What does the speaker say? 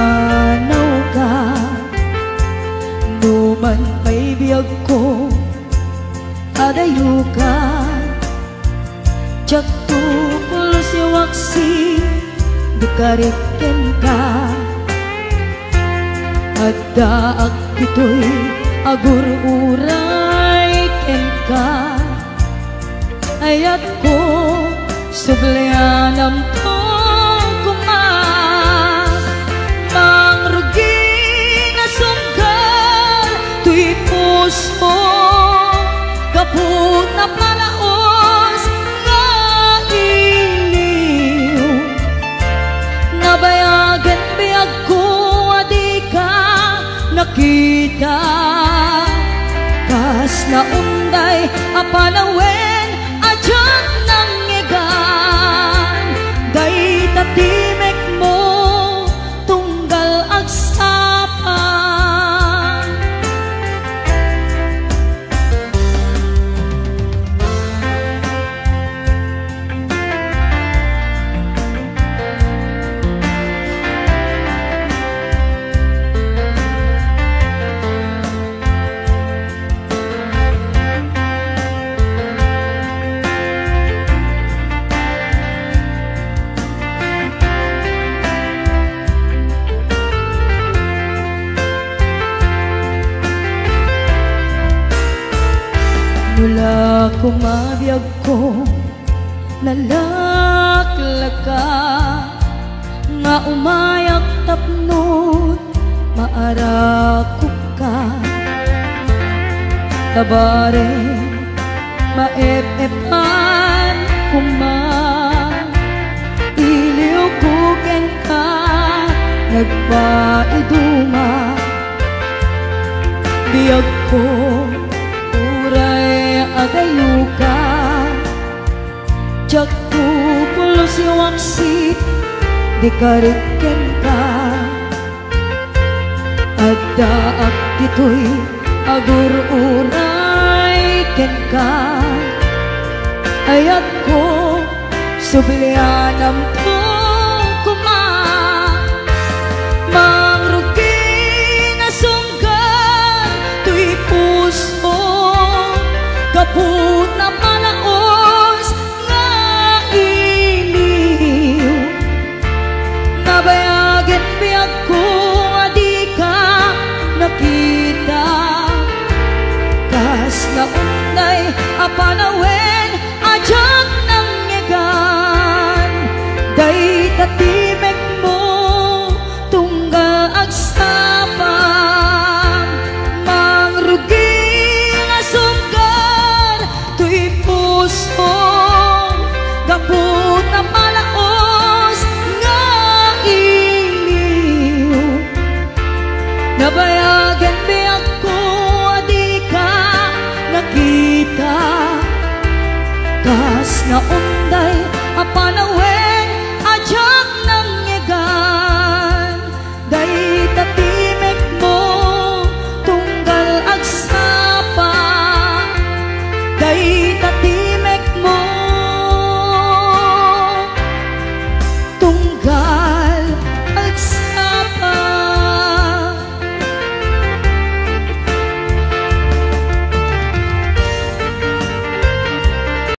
pumanaw ka. Numan may biyag ko adayo ka. Jak tupul si waksi dikariken ka. Adda ak ito'y agur uray ken ka. Ayat ko subleanam to kuma. Mangrugi nga sungkal tuy pusmo kaput na palaos nga iliw. Nabayagan biyag ko adi ka nakita. Kas na unday apanawen adyan nang ngegan. Day tatimek mo tunggal agsapan. Mula kumabiyag ko nalaklag ka. Nga umayak tapnot maarakop ka. Tabare maep-epan kuma. Iliw kuken ka nagpaiduma. Biyag ko adayo ka. Jak tupul si waksi dikariken ka. Adda ak ito'y agur uray ken ka. Ayat ko sublianam to kuma. Mangrugi nga sungkal tuy puso kaput na palaos nga iliw. Nabayagan biyag ko adi ka nakita. Kas na unday apanawen adyan nang ngegan. Day tatimek mo tunggal agsapan. Mangrugi kaput na palaos nga iliw. Nabayagan biyag ko adi ka nakita. Kas na unday apa